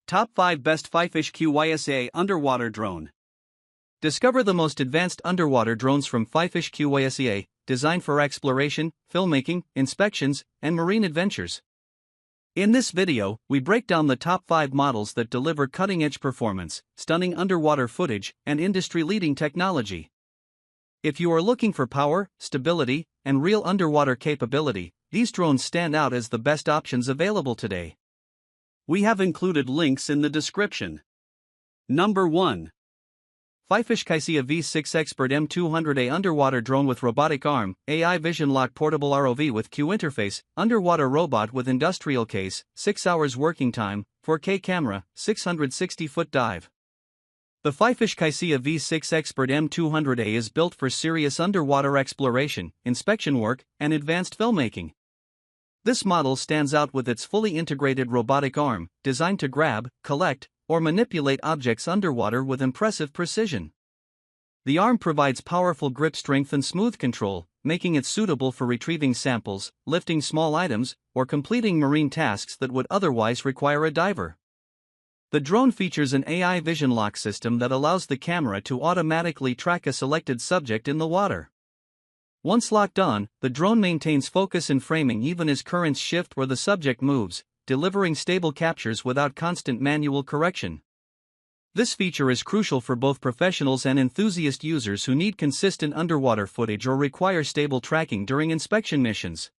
Top 5 Best Fifish Kaisia Underwater Drone. Discover the most advanced underwater drones from Fifish Kaisia, designed for exploration, filmmaking, inspections, and marine adventures. In this video, we break down the top 5 models that deliver cutting-edge performance, stunning underwater footage, and industry-leading technology. If you are looking for power, stability, and real underwater capability, these drones stand out as the best options available today. We have included links in the description. Number 1. Fifish Kaisia V6 Expert M200A Underwater Drone with Robotic Arm, AI Vision Lock Portable ROV with Q Interface, Underwater Robot with Industrial Case, 6 hours working time, 4K camera, 660-foot dive. The Fifish Kaisia V6 Expert M200A is built for serious underwater exploration, inspection work, and advanced filmmaking. This model stands out with its fully integrated robotic arm, designed to grab, collect, or manipulate objects underwater with impressive precision. The arm provides powerful grip strength and smooth control, making it suitable for retrieving samples, lifting small items, or completing marine tasks that would otherwise require a diver. The drone features an AI vision lock system that allows the camera to automatically track a selected subject in the water. Once locked on, the drone maintains focus and framing even as currents shift or the subject moves, delivering stable captures without constant manual correction. This feature is crucial for both professionals and enthusiast users who need consistent underwater footage or require stable tracking during inspection missions.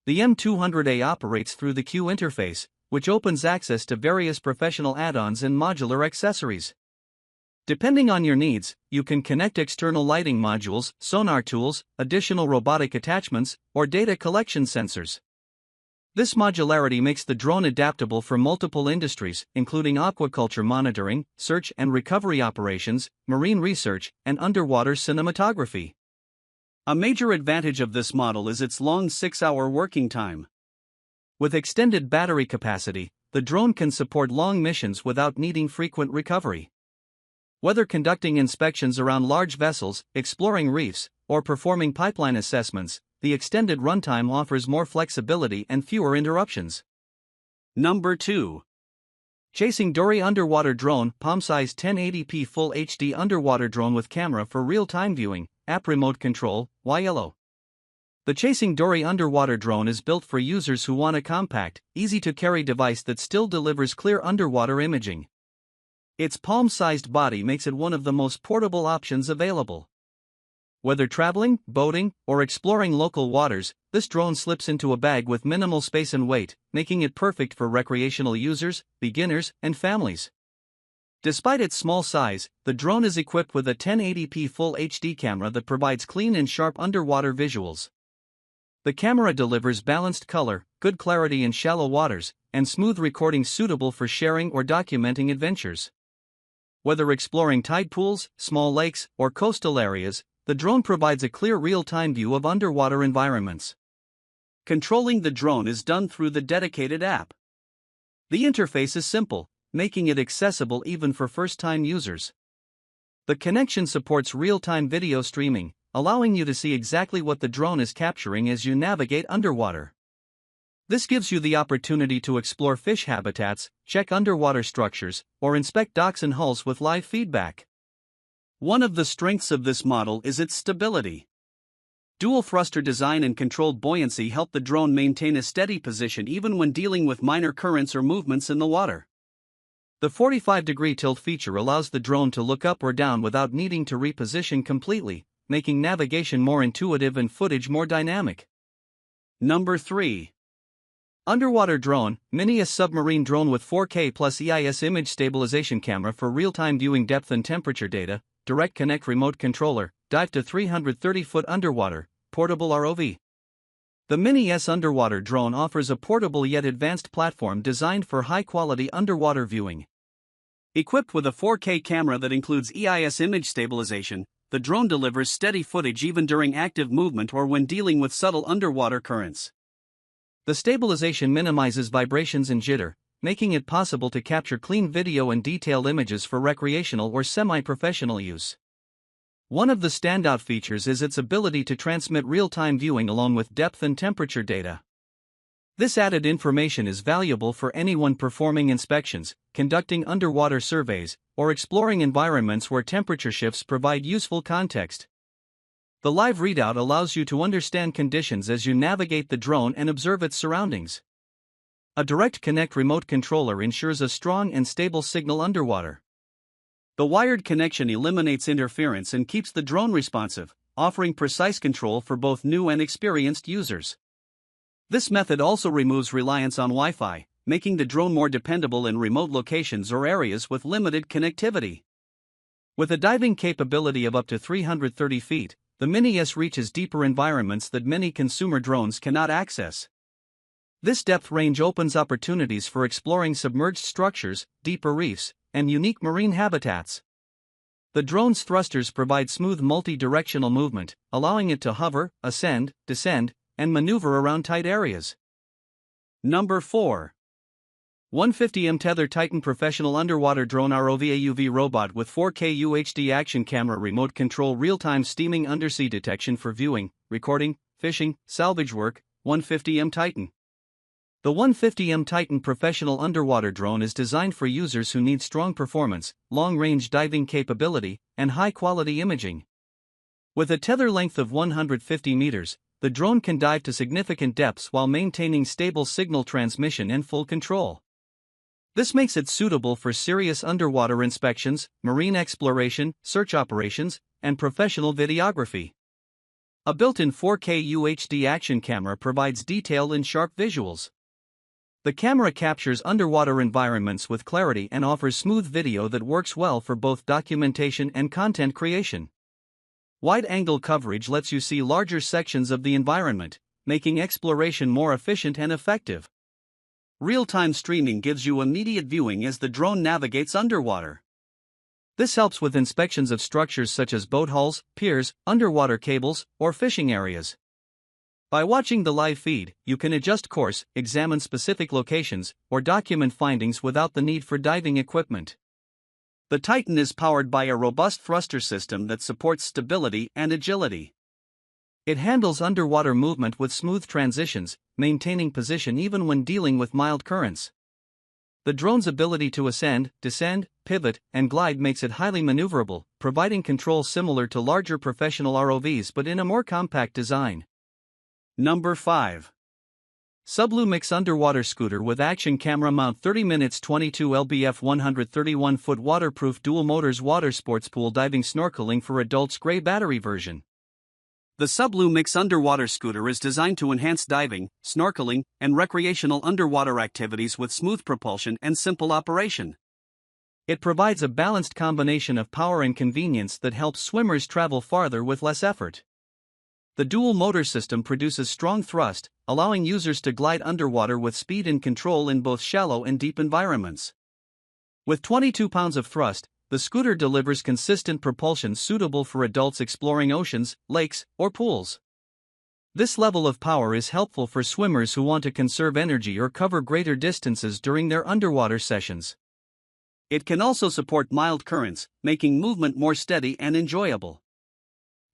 The M200A operates through the Q interface, which opens access to various professional add-ons and modular accessories. Depending on your needs, you can connect external lighting modules, sonar tools, additional robotic attachments, or data collection sensors. This modularity makes the drone adaptable for multiple industries, including aquaculture monitoring, search and recovery operations, marine research, and underwater cinematography. A major advantage of this model is its long 6-hour working time. With extended battery capacity, the drone can support long missions without needing frequent recovery. Whether conducting inspections around large vessels, exploring reefs, or performing pipeline assessments, the extended runtime offers more flexibility and fewer interruptions. Number 2. Chasing Dory Underwater Drone Palm-sized 1080p Full HD Underwater Drone with Camera for Real-Time Viewing, App Remote Control, YLO. The Chasing Dory Underwater Drone is built for users who want a compact, easy-to-carry device that still delivers clear underwater imaging. Its palm-sized body makes it one of the most portable options available. Whether traveling, boating, or exploring local waters, this drone slips into a bag with minimal space and weight, making it perfect for recreational users, beginners, and families. Despite its small size, the drone is equipped with a 1080p Full HD camera that provides clean and sharp underwater visuals. The camera delivers balanced color, good clarity in shallow waters, and smooth recording suitable for sharing or documenting adventures. Whether exploring tide pools, small lakes, or coastal areas, the drone provides a clear real-time view of underwater environments. Controlling the drone is done through the dedicated app. The interface is simple, making it accessible even for first-time users. The connection supports real-time video streaming, allowing you to see exactly what the drone is capturing as you navigate underwater. This gives you the opportunity to explore fish habitats, check underwater structures, or inspect docks and hulls with live feedback. One of the strengths of this model is its stability. Dual thruster design and controlled buoyancy help the drone maintain a steady position even when dealing with minor currents or movements in the water. The 45-degree tilt feature allows the drone to look up or down without needing to reposition completely, making navigation more intuitive and footage more dynamic. Number 3. Underwater Drone, Mini Submarine Drone with 4K plus EIS Image Stabilization Camera for real-time viewing depth and temperature data, Direct Connect Remote Controller, Dive to 330-foot Underwater, Portable ROV. The Mini S Underwater Drone offers a portable yet advanced platform designed for high-quality underwater viewing. Equipped with a 4K camera that includes EIS image stabilization, the drone delivers steady footage even during active movement or when dealing with subtle underwater currents. The stabilization minimizes vibrations and jitter, making it possible to capture clean video and detailed images for recreational or semi-professional use. One of the standout features is its ability to transmit real-time viewing along with depth and temperature data. This added information is valuable for anyone performing inspections, conducting underwater surveys, or exploring environments where temperature shifts provide useful context. The live readout allows you to understand conditions as you navigate the drone and observe its surroundings. A direct connect remote controller ensures a strong and stable signal underwater. The wired connection eliminates interference and keeps the drone responsive, offering precise control for both new and experienced users. This method also removes reliance on Wi-Fi, making the drone more dependable in remote locations or areas with limited connectivity. With a diving capability of up to 330 feet, the Mini S reaches deeper environments that many consumer drones cannot access. This depth range opens opportunities for exploring submerged structures, deeper reefs, and unique marine habitats. The drone's thrusters provide smooth multi-directional movement, allowing it to hover, ascend, descend, and maneuver around tight areas. Number 4. 150mm Tether Titan Professional Underwater Drone ROV AUV Robot with 4K UHD Action Camera Remote Control Real-Time Steaming Undersea Detection for Viewing, Recording, Fishing, Salvage Work, 150mm Titan. The 150mm Titan Professional Underwater Drone is designed for users who need strong performance, long-range diving capability, and high-quality imaging. With a tether length of 150 meters, the drone can dive to significant depths while maintaining stable signal transmission and full control. This makes it suitable for serious underwater inspections, marine exploration, search operations, and professional videography. A built-in 4K UHD action camera provides detailed and sharp visuals. The camera captures underwater environments with clarity and offers smooth video that works well for both documentation and content creation. Wide-angle coverage lets you see larger sections of the environment, making exploration more efficient and effective. Real-time streaming gives you immediate viewing as the drone navigates underwater. This helps with inspections of structures such as boat hulls, piers, underwater cables, or fishing areas. By watching the live feed, you can adjust course, examine specific locations, or document findings without the need for diving equipment. The Titan is powered by a robust thruster system that supports stability and agility. It handles underwater movement with smooth transitions, maintaining position even when dealing with mild currents. The drone's ability to ascend, descend, pivot, and glide makes it highly maneuverable, providing control similar to larger professional ROVs but in a more compact design. Number 5. Sublumix Underwater Scooter with Action Camera Mount 30 minutes 22 lbf 131-foot waterproof dual motors water sports pool diving snorkeling for adults gray battery version. The Sublumix Underwater Scooter is designed to enhance diving, snorkeling, and recreational underwater activities with smooth propulsion and simple operation. It provides a balanced combination of power and convenience that helps swimmers travel farther with less effort. The dual motor system produces strong thrust, allowing users to glide underwater with speed and control in both shallow and deep environments. With 22 pounds of thrust, the scooter delivers consistent propulsion suitable for adults exploring oceans, lakes, or pools. This level of power is helpful for swimmers who want to conserve energy or cover greater distances during their underwater sessions. It can also support mild currents, making movement more steady and enjoyable.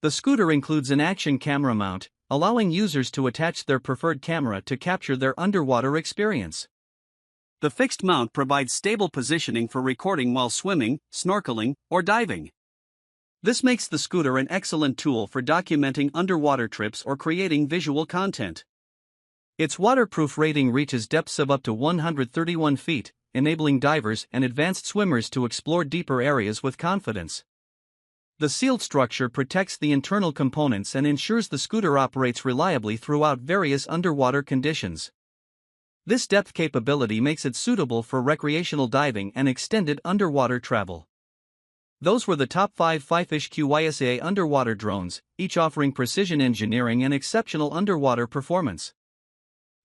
The scooter includes an action camera mount, allowing users to attach their preferred camera to capture their underwater experience. The fixed mount provides stable positioning for recording while swimming, snorkeling, or diving. This makes the scooter an excellent tool for documenting underwater trips or creating visual content. Its waterproof rating reaches depths of up to 131 feet, enabling divers and advanced swimmers to explore deeper areas with confidence. The sealed structure protects the internal components and ensures the scooter operates reliably throughout various underwater conditions. This depth capability makes it suitable for recreational diving and extended underwater travel. Those were the top 5 Fifish Kaisia underwater drones, each offering precision engineering and exceptional underwater performance.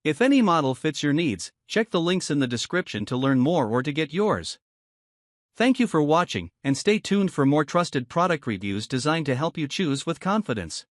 If any model fits your needs, check the links in the description to learn more or to get yours. Thank you for watching, and stay tuned for more trusted product reviews designed to help you choose with confidence.